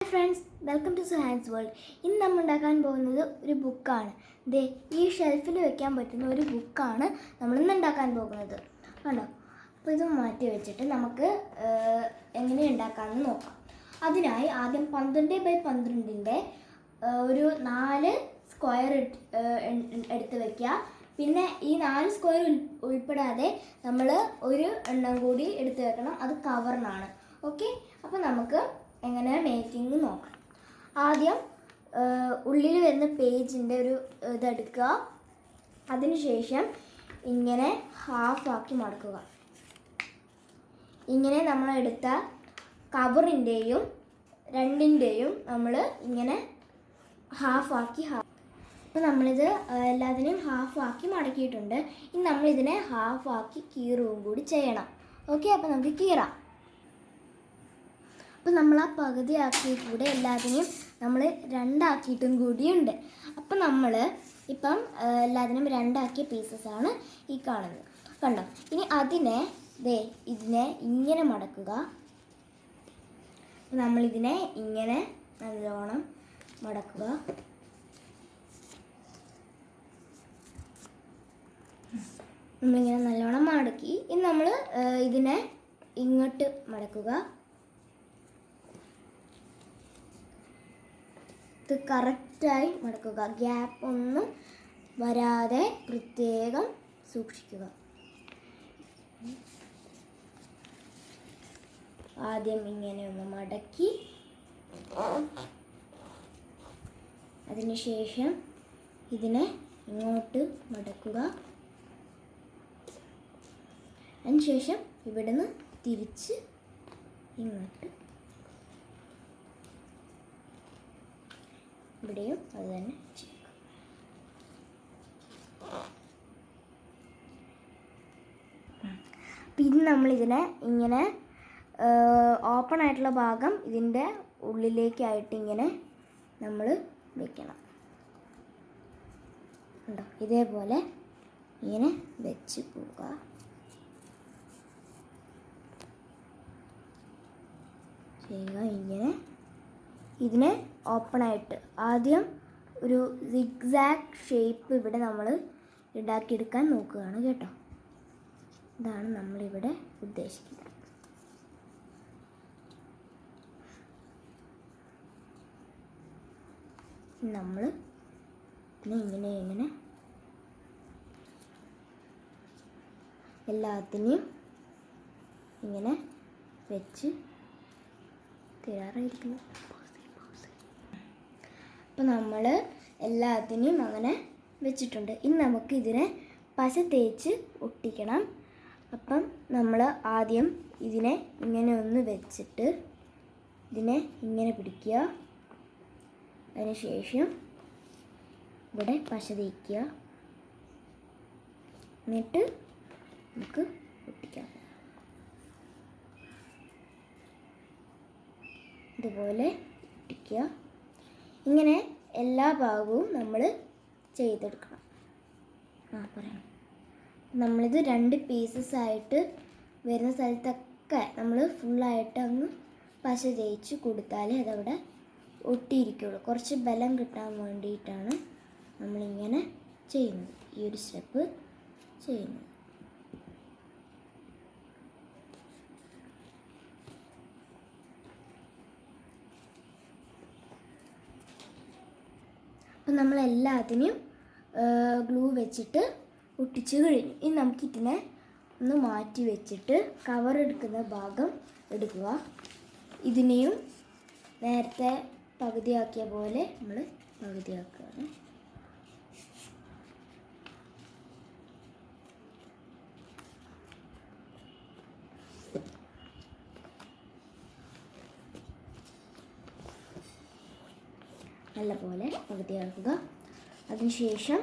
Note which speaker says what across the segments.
Speaker 1: Friends, welcome to Suhan's world. ഇന്ന് നമ്മൾ ഉണ്ടാക്കാൻ പോകുന്നത് ഒരു ബുക്കാണ്. ഈ ഷെൽഫിൽ വെക്കാൻ പറ്റുന്ന ഒരു ബുക്കാണ് നമ്മൾ ഇന്ന് ഉണ്ടാക്കാൻ പോകുന്നത്. കണ്ടോ? അപ്പോൾ ഇത് മാറ്റി വെച്ചിട്ട് നമുക്ക് എങ്ങനെ ഉണ്ടാക്കാമെന്ന് നോക്കാം. അതിനായി ആദ്യം 12x12 ഒരു 4 സ്ക്വയർ എടുത്ത് വയ്ക്കുക. പിന്നെ ഈ 4 സ്ക്വയർ ഉൾപ്പെടാതെ നമ്മൾ ഒരു എണ്ണം കൂടി എടുത്ത് വെക്കണം. അത് കവറിനാണ്. ഓക്കെ, അപ്പോൾ നമുക്ക് എങ്ങനെ മേക്കിംഗ് നോക്കാം. ആദ്യം ഉള്ളിൽ വരുന്ന പേജിൻ്റെ ഒരു ഇതെടുക്കുക. അതിനുശേഷം ഇങ്ങനെ ഹാഫാക്കി മടക്കുക. ഇങ്ങനെ നമ്മളെടുത്ത കവറിൻ്റെയും രണ്ടിൻ്റെയും നമ്മൾ ഇങ്ങനെ ഹാഫാക്കി അപ്പോൾ നമ്മളിത് എല്ലാത്തിനെയും ഹാഫാക്കി മടക്കിയിട്ടുണ്ട്. ഇനി നമ്മളിതിനെ ഹാഫാക്കി കീറുകയും കൂടി ചെയ്യണം. ഓക്കെ, അപ്പോൾ നമുക്ക് കീറാം. അപ്പോൾ നമ്മൾ ആ പകുതി ആക്കിയിട്ട് കൂടെ എല്ലാത്തിനെയും നമ്മൾ രണ്ടാക്കിയിട്ടും കൂടിയുണ്ട്. അപ്പോൾ നമ്മൾ ഇപ്പം എല്ലാത്തിനും രണ്ടാക്കിയ പീസസാണ് ഈ കാണുന്നത്. കണ്ടോ? ഇനി ഇതിനെ ഇങ്ങനെ മടക്കുക. നമ്മളിതിനെ ഇങ്ങനെ നല്ലോണം മടക്കുക. നമ്മളിങ്ങനെ നല്ലോണം മടക്കി ഇനി നമ്മൾ ഇതിനെ ഇങ്ങോട്ട് മടക്കുക. ഇത് കറക്റ്റായി മടക്കുക. ഗ്യാപ്പ് ഒന്നും വരാതെ പ്രത്യേകം സൂക്ഷിക്കുക. ആദ്യം ഇങ്ങനെ ഒന്ന് മടക്കി അതിനുശേഷം ഇതിനെ ഇങ്ങോട്ട് മടക്കുക. അതിനുശേഷം ഇവിടുന്ന് തിരിച്ച് ഇങ്ങോട്ട്, ഇവിടെയും അത് തന്നെ ചെയ്യുക. പിന്നെ നമ്മളിതിനെ ഇങ്ങനെ ഓപ്പൺ ആയിട്ടുള്ള ഭാഗം ഇതിൻ്റെ ഉള്ളിലേക്കായിട്ട് ഇങ്ങനെ നമ്മൾ വെക്കണം. ഉണ്ടോ? ഇതേപോലെ ഇങ്ങനെ വെച്ച് പോവുക. ചെയ്യുക. ഇങ്ങനെ ഇതിനെ ഓപ്പണായിട്ട് ആദ്യം ഒരു സിഗ്സാഗ് ഷേപ്പ് ഇവിടെ നമ്മൾ ഉണ്ടാക്കിയെടുക്കാൻ നോക്കുകയാണ് കേട്ടോ. ഇതാണ് നമ്മളിവിടെ ഉദ്ദേശിക്കുന്നത്. നമ്മൾ ഇങ്ങനെ എല്ലാത്തിനെയും ഇങ്ങനെ വെച്ച് തയ്യാറായിരിക്കുന്നു. അപ്പോൾ നമ്മൾ എല്ലാത്തിനെയും അങ്ങനെ വെച്ചിട്ടുണ്ട്. ഇനി നമുക്ക് ഇതിനെ പശ തേച്ച് ഒട്ടിക്കണം. അപ്പം നമ്മൾ ആദ്യം ഇതിനെ ഇങ്ങനെ ഒന്ന് വെച്ചിട്ട് ഇതിനെ ഇങ്ങനെ പിടിക്കുക. അതിനുശേഷം ഇവിടെ പശ തേക്കുക. എന്നിട്ട് നമുക്ക് ഒട്ടിക്കാം. ഇതുപോലെ ഒട്ടിക്കുക. ഇങ്ങനെ എല്ലാ ഭാഗവും നമ്മൾ ചെയ്തെടുക്കണം. പറയാം. നമ്മളിത് 2 പീസസ് ആയിട്ട് വരുന്ന സ്ഥലത്തൊക്കെ നമ്മൾ ഫുള്ളായിട്ട് അങ്ങ് പശ തേച്ച് കൊടുത്താലേ അതവിടെ ഒട്ടിയിരിക്കുള്ളൂ. കുറച്ച് ബലം കിട്ടാൻ വേണ്ടിയിട്ടാണ് നമ്മളിങ്ങനെ ചെയ്യുന്നത്, ഈ ഒരു സ്റ്റെപ്പ് ചെയ്യുന്നത്. അപ്പം നമ്മളെല്ലാത്തിനെയും ഗ്ലൂ വെച്ചിട്ട് ഒട്ടിച്ച് കഴിഞ്ഞു. ഇനി നമുക്കിതിനെ ഒന്ന് മാറ്റി വെച്ചിട്ട് കവർ എടുക്കുന്ന ഭാഗം എടുക്കുക. ഇതിനെയും നേരത്തെ പകുതിയാക്കിയ പോലെ നമ്മൾ പകുതിയാക്കുകയാണ്. നല്ലപോലെ പകുതിയാക്കുക. അതിനുശേഷം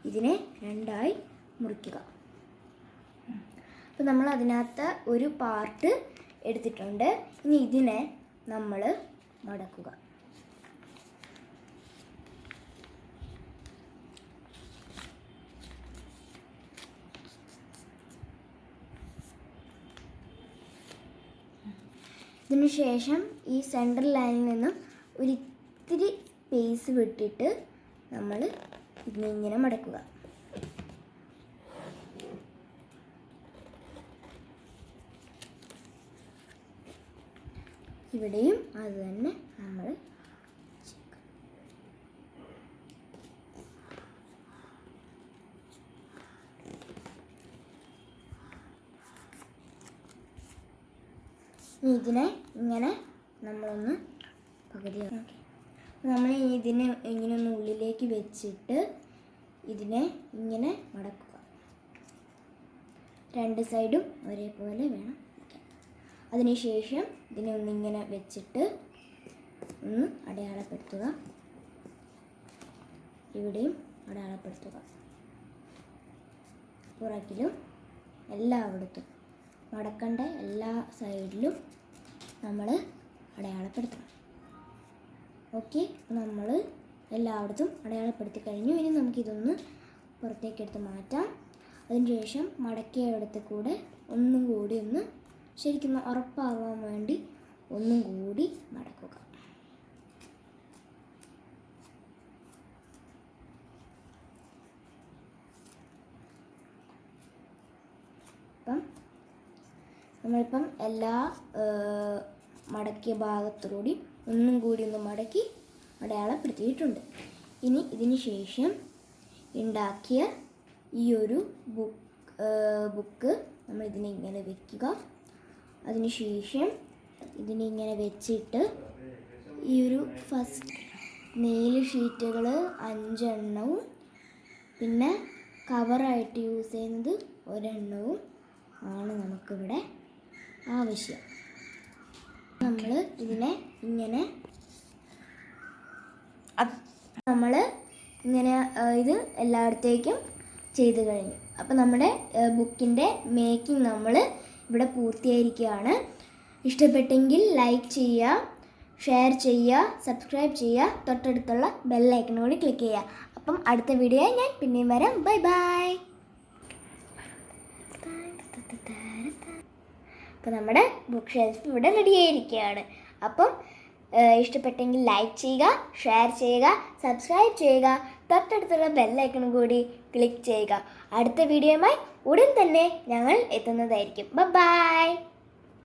Speaker 1: ഇതിനെ രണ്ടായി മുറിക്കുക. അപ്പോൾ നമ്മൾ അതിനകത്ത് ഒരു പാർട്ട് എടുത്തിട്ടുണ്ട്. ഇനി ഇതിനെ നമ്മൾ മടക്കുക. ഇതിനുശേഷം ഈ സെൻട്രൽ ലൈനിൽ നിന്നും ഒരിത്തിരി സ്പേസ് വിട്ടിട്ട് നമ്മൾ ഇതിനെ മടക്കുക. ഇവിടെയും അത് തന്നെ നമ്മൾ ഇതിനെ ഇങ്ങനെ നമ്മളൊന്ന് പകുതിയാക്കി നമ്മൾ ഇതിനെ ഇങ്ങനെ ഒന്ന് ഉള്ളിലേക്ക് വെച്ചിട്ട് ഇതിനെ ഇങ്ങനെ മടക്കുക. രണ്ട് സൈഡും ഒരേപോലെ വേണം. അതിനുശേഷം ഇതിനെ ഒന്നിങ്ങനെ വെച്ചിട്ട് ഒന്ന് അടയാളപ്പെടുത്തുക. ഇവിടെയും അടയാളപ്പെടുത്തുക. പുറകിലും എല്ലായിടത്തും മടക്കേണ്ട എല്ലാ സൈഡിലും നമ്മൾ അടയാളപ്പെടുത്തണം. ഓക്കെ, നമ്മൾ എല്ലായിടത്തും അടയാളപ്പെടുത്തി കഴിഞ്ഞു. ഇനി നമുക്കിതൊന്ന് പുറത്തേക്കെടുത്ത് മാറ്റാം. അതിനുശേഷം മടക്കിയെടുത്ത് കൂടെ ഒന്നും കൂടി ഒന്ന് ശരിക്കും ഉറപ്പാകാൻ വേണ്ടി ഒന്നും കൂടി മടക്കുക. നമ്മളിപ്പം എല്ലാ മടക്കിയ ഭാഗത്തോടുകൂടി ഒന്നും കൂടി ഒന്ന് മടക്കി അടയാളപ്പെടുത്തിയിട്ടുണ്ട്. ഇനി ഇതിന് ശേഷം ഉണ്ടാക്കിയ ഈ ഒരു ബുക്ക് നമ്മൾ ഇതിനെ ഇങ്ങനെ വെക്കുക. അതിനുശേഷം ഇതിനെ ഇങ്ങനെ വെച്ചിട്ട് ഈ ഒരു ഫസ്റ്റ് നെയിൽ ഷീറ്റുകൾ 5 എണ്ണവും പിന്നെ കവറായിട്ട് യൂസ് ചെയ്യുന്നത് 1 എണ്ണവും ആണ് നമുക്കിവിടെ ആവശ്യം. നമ്മൾ ഇതിനെ ഇങ്ങനെ ഇത് എല്ലായിടത്തേക്കും ചെയ്ത് കഴിഞ്ഞു. അപ്പോൾ നമ്മുടെ ബുക്കിൻ്റെ മേക്കിംഗ് നമ്മൾ ഇവിടെ പൂർത്തിയായിരിക്കുകയാണ്. ഇഷ്ടപ്പെട്ടെങ്കിൽ ലൈക്ക് ചെയ്യുക, ഷെയർ ചെയ്യുക, സബ്സ്ക്രൈബ് ചെയ്യുക, തൊട്ടടുത്തുള്ള ബെല്ലൈക്കൺ കൂടി ക്ലിക്ക് ചെയ്യുക. അപ്പം അടുത്ത വീഡിയോ ഞാൻ പിന്നെയും വരാം. Bye bye. അപ്പോൾ നമ്മുടെ ബുക്ക് ഷെൽഫ് ഇവിടെ റെഡി ആയിരിക്കുകയാണ്. അപ്പം ഇഷ്ടപ്പെട്ടെങ്കിൽ ലൈക്ക് ചെയ്യുക, ഷെയർ ചെയ്യുക, സബ്സ്ക്രൈബ് ചെയ്യുക, തൊട്ടടുത്തുള്ള ബെല്ലൈക്കൺ കൂടി ക്ലിക്ക് ചെയ്യുക. അടുത്ത വീഡിയോയുമായി ഉടൻ തന്നെ ഞങ്ങൾ എത്തുന്നതായിരിക്കും. ബൈ.